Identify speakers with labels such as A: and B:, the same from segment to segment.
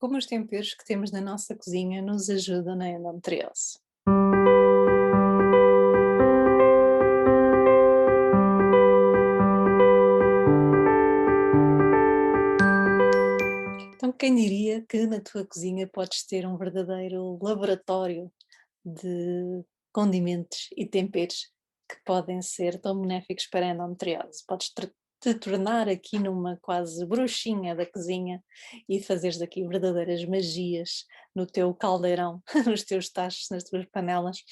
A: Como os temperos que temos na nossa cozinha nos ajudam na endometriose? Então, quem diria que na tua cozinha podes ter um verdadeiro laboratório de condimentos e temperos que podem ser tão benéficos para a endometriose? Te tornar aqui numa quase bruxinha da cozinha e fazeres daqui verdadeiras magias no teu caldeirão, nos teus tachos, nas tuas panelas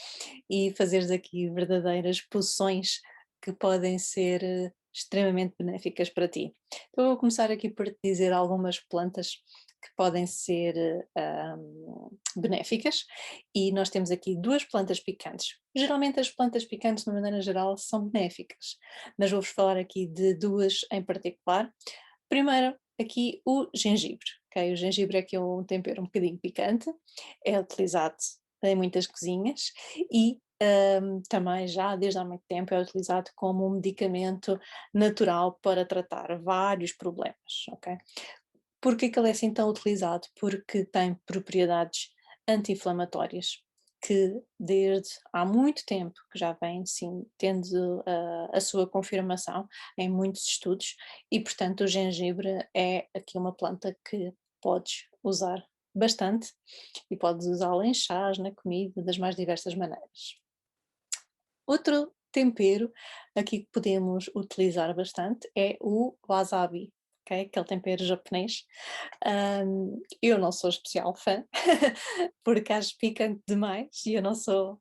A: e fazeres daqui verdadeiras poções que podem ser extremamente benéficas para ti. Então, eu vou começar aqui por te dizer algumas plantas que podem ser benéficas, e nós temos aqui duas plantas picantes. Geralmente as plantas picantes, de uma maneira geral, são benéficas, mas vou-vos falar aqui de duas em particular. Primeiro, aqui o gengibre. Okay? O gengibre é aqui um tempero um bocadinho picante, é utilizado em muitas cozinhas e também já desde há muito tempo é utilizado como um medicamento natural para tratar vários problemas, ok? Porquê que ele é assim tão utilizado? Porque tem propriedades anti-inflamatórias que desde há muito tempo que já vem sim tendo a sua confirmação em muitos estudos e portanto o gengibre é aqui uma planta que podes usar bastante e podes usá-la em chás, na comida, das mais diversas maneiras. Outro tempero aqui que podemos utilizar bastante é o wasabi, ok? Aquele tempero japonês. Eu não sou especial fã, porque acho picante demais e eu não sou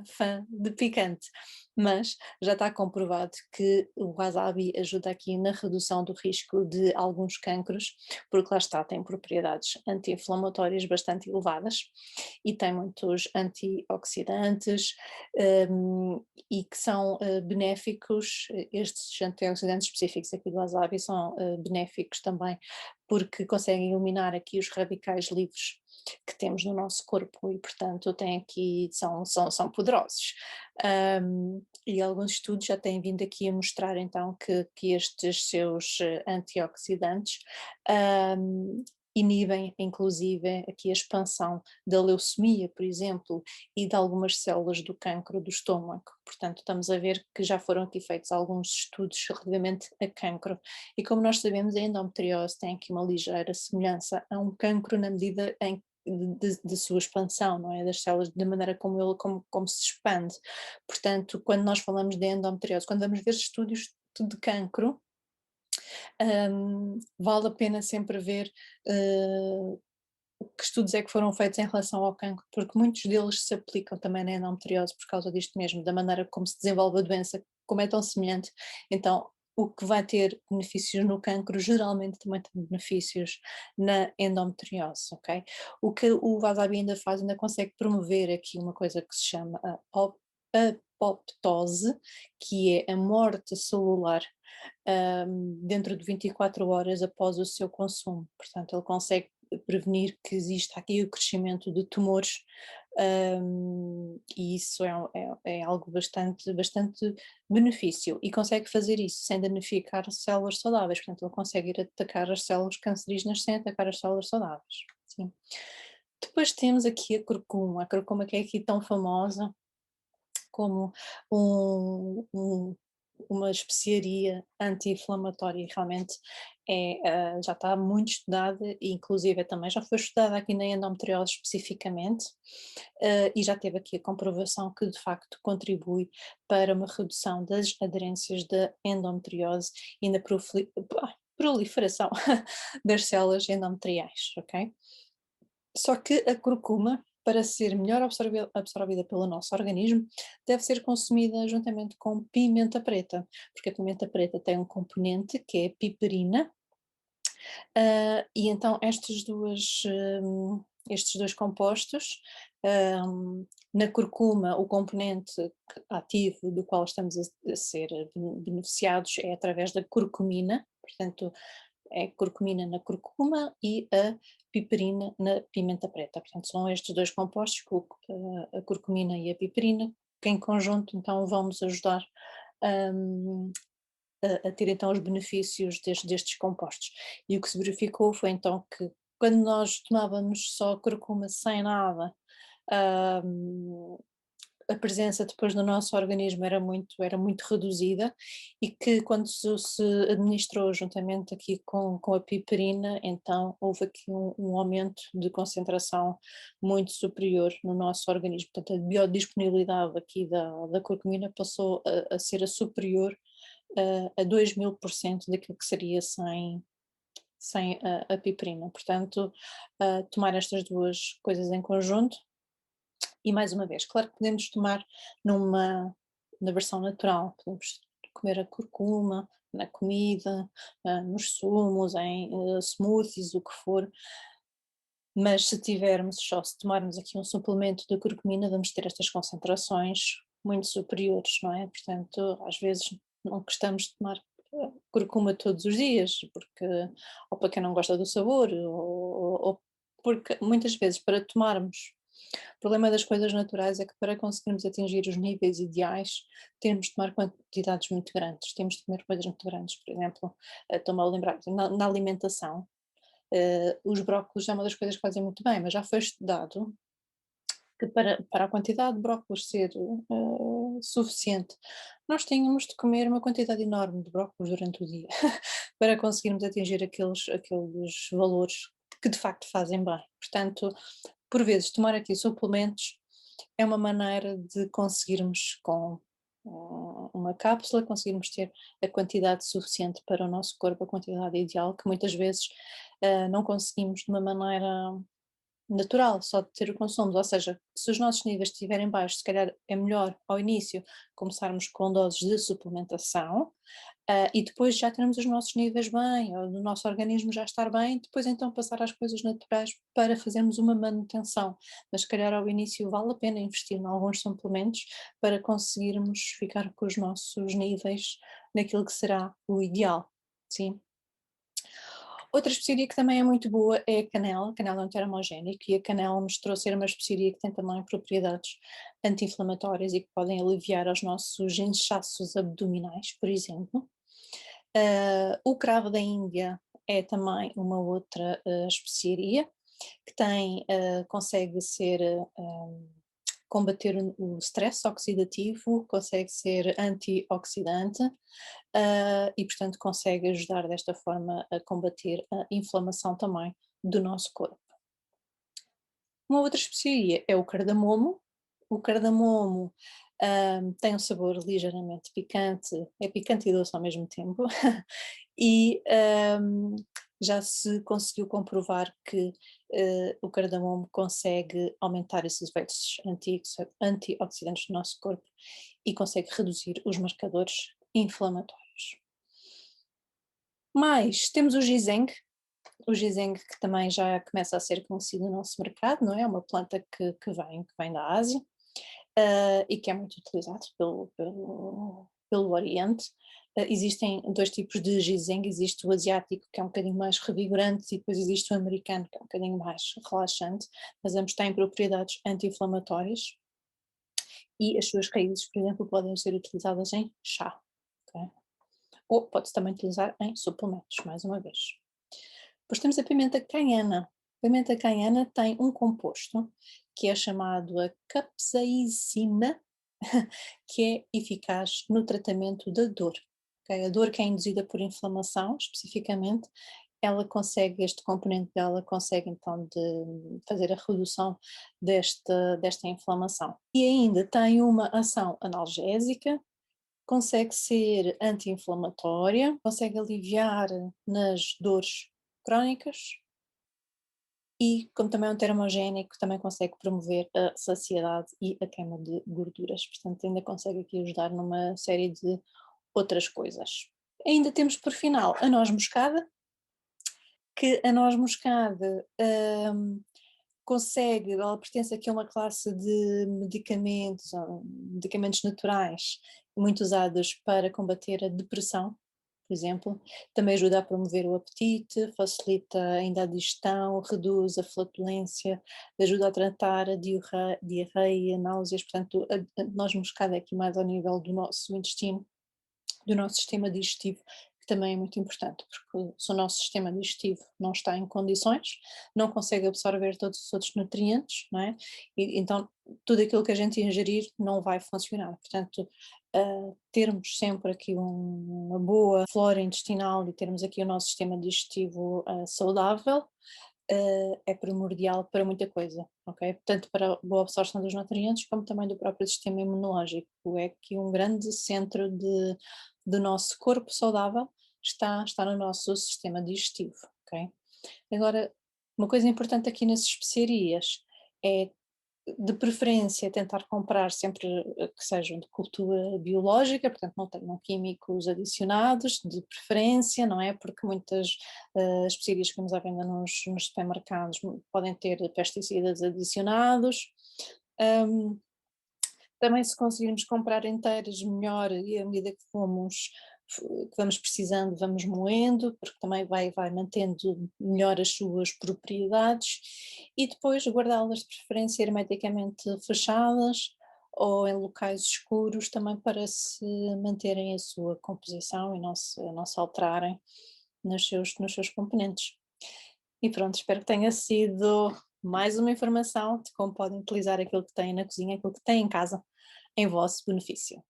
A: fã de picante, mas já está comprovado que o wasabi ajuda aqui na redução do risco de alguns cancros, porque lá está, tem propriedades anti-inflamatórias bastante elevadas e tem muitos antioxidantes, e que são benéficos, estes antioxidantes específicos aqui do wasabi são benéficos também porque conseguem eliminar aqui os radicais livres que temos no nosso corpo e portanto tem aqui, são poderosos. E alguns estudos já têm vindo aqui a mostrar então que estes seus antioxidantes um, inibem inclusive aqui a expansão da leucemia, por exemplo, e de algumas células do cancro do estômago. Portanto, estamos a ver que já foram aqui feitos alguns estudos relativamente a cancro. E como nós sabemos, a endometriose tem aqui uma ligeira semelhança a um cancro na medida em de sua expansão, não é? Das células, da maneira como ele como se expande. Portanto, quando nós falamos de endometriose, quando vamos ver estudos de cancro, vale a pena sempre ver que estudos é que foram feitos em relação ao cancro, porque muitos deles se aplicam também na endometriose por causa disto mesmo, da maneira como se desenvolve a doença, como é tão semelhante. Então, o que vai ter benefícios no cancro geralmente também tem benefícios na endometriose, ok? O que o wasabi ainda faz, ainda consegue promover aqui uma coisa que se chama apoptose, que é a morte celular dentro de 24 horas após o seu consumo. Portanto, ele consegue prevenir que exista aqui o crescimento de tumores, e isso é algo bastante benefício e consegue fazer isso sem danificar células saudáveis, portanto ele consegue ir atacar as células cancerígenas sem atacar as células saudáveis, sim. Depois temos aqui a curcuma que é aqui tão famosa como uma especiaria anti-inflamatória e realmente já está muito estudada e inclusive também já foi estudada aqui na endometriose especificamente, e já teve aqui a comprovação que de facto contribui para uma redução das aderências da endometriose e na proliferação das células endometriais, ok? Só que a curcuma, para ser melhor absorvida pelo nosso organismo, deve ser consumida juntamente com pimenta preta, porque a pimenta preta tem um componente que é piperina, e então estes dois compostos, na curcuma, o componente ativo do qual estamos a ser beneficiados é através da curcumina, portanto é curcumina na curcuma e a piperina na pimenta preta. Portanto, são estes dois compostos, a curcumina e a piperina, que em conjunto então vão nos ajudar hum, a ter então os benefícios destes compostos. E o que se verificou foi então que quando nós tomávamos só curcuma sem nada, hum, a presença depois no nosso organismo era muito reduzida, e que quando se administrou juntamente aqui com a piperina, então houve aqui um aumento de concentração muito superior no nosso organismo. Portanto, a biodisponibilidade aqui da curcumina passou a ser a superior a 2000% daquilo que seria sem a piperina. Portanto, tomar estas duas coisas em conjunto. E mais uma vez, claro que podemos tomar na versão natural, podemos comer a curcuma na comida, nos sumos, em smoothies, o que for, mas se tivermos só, se tomarmos aqui um suplemento de curcumina, vamos ter estas concentrações muito superiores, não é? Portanto, às vezes não gostamos de tomar curcuma todos os dias, porque, ou para quem não gosta do sabor, ou porque muitas vezes para tomarmos, o problema das coisas naturais é que para conseguirmos atingir os níveis ideais, temos de tomar quantidades muito grandes, temos de comer coisas muito grandes. Por exemplo, estou-me a lembrar, na alimentação, os brócolos é uma das coisas que fazem muito bem, mas já foi estudado que para a quantidade de brócolos ser suficiente, nós tínhamos de comer uma quantidade enorme de brócolos durante o dia para conseguirmos atingir aqueles valores que de facto fazem bem. Portanto, por vezes, tomar aqui suplementos é uma maneira de conseguirmos, com uma cápsula, conseguirmos ter a quantidade suficiente para o nosso corpo, a quantidade ideal, que muitas vezes não conseguimos de uma maneira natural, só de ter o consumo. Ou seja, se os nossos níveis estiverem baixos, se calhar é melhor ao início começarmos com doses de suplementação, e depois já termos os nossos níveis bem, ou o nosso organismo já estar bem, depois então passar às coisas naturais para fazermos uma manutenção. Mas se calhar ao início vale a pena investir em alguns suplementos para conseguirmos ficar com os nossos níveis naquilo que será o ideal, sim. Outra especiaria que também é muito boa é a canela é um termogénico, e a canela mostrou ser uma especiaria que tem também propriedades anti-inflamatórias e que podem aliviar os nossos inchaços abdominais, por exemplo. O cravo da Índia é também uma outra especiaria que consegue ser combater o stress oxidativo, consegue ser antioxidante, e portanto consegue ajudar desta forma a combater a inflamação também do nosso corpo. Uma outra especiaria é o cardamomo. O cardamomo tem um sabor ligeiramente picante, é picante e doce ao mesmo tempo, e já se conseguiu comprovar que o cardamomo consegue aumentar esses efeitos antioxidantes do nosso corpo e consegue reduzir os marcadores inflamatórios. Mais temos o ginseng que também já começa a ser conhecido no nosso mercado, não é? É uma planta que vem da Ásia, e que é muito utilizado pelo Oriente. Existem dois tipos de ginseng, existe o asiático, que é um bocadinho mais revigorante, e depois existe o americano, que é um bocadinho mais relaxante, mas ambos têm propriedades anti-inflamatórias, e as suas raízes, por exemplo, podem ser utilizadas em chá, ok? Ou pode-se também utilizar em suplementos, mais uma vez. Depois temos a pimenta canhana. A pimenta canhana tem um composto que é chamado a capsaicina, que é eficaz no tratamento da dor. Okay? A dor que é induzida por inflamação, especificamente, este componente dela consegue então de fazer a redução desta inflamação. E ainda tem uma ação analgésica, consegue ser anti-inflamatória, consegue aliviar nas dores crónicas, e como também é um termogénico, também consegue promover a saciedade e a queima de gorduras, portanto ainda consegue aqui ajudar numa série de outras coisas. Ainda temos por final a noz moscada, que a noz moscada ela pertence aqui a uma classe de medicamentos naturais, muito usados para combater a depressão, por exemplo. Também ajuda a promover o apetite, facilita ainda a digestão, reduz a flatulência, ajuda a tratar a diarreia, náuseas. Portanto, a noz moscada é aqui mais ao nível do nosso intestino, do nosso sistema digestivo, que também é muito importante, porque se o nosso sistema digestivo não está em condições, não consegue absorver todos os outros nutrientes, não é? E, então tudo aquilo que a gente ingerir não vai funcionar. Portanto, termos sempre aqui uma boa flora intestinal e termos aqui o nosso sistema digestivo saudável é primordial para muita coisa, ok? Tanto para a boa absorção dos nutrientes como também do próprio sistema imunológico. É que um grande centro do nosso corpo saudável está no nosso sistema digestivo, ok? Agora, uma coisa importante aqui nas especiarias é de preferência tentar comprar sempre que sejam de cultura biológica, portanto não tenham químicos adicionados, de preferência, não é? Porque muitas especiarias que vemos à venda nos supermercados podem ter pesticidas adicionados. Um, Também se conseguirmos comprar inteiras melhor e à medida que vamos precisando, vamos moendo, porque também vai mantendo melhor as suas propriedades e depois guardá-las de preferência hermeticamente fechadas ou em locais escuros também para se manterem a sua composição e não se alterarem nos seus componentes. E pronto, espero que tenha sido mais uma informação de como podem utilizar aquilo que têm na cozinha, aquilo que têm em casa, em vosso benefício.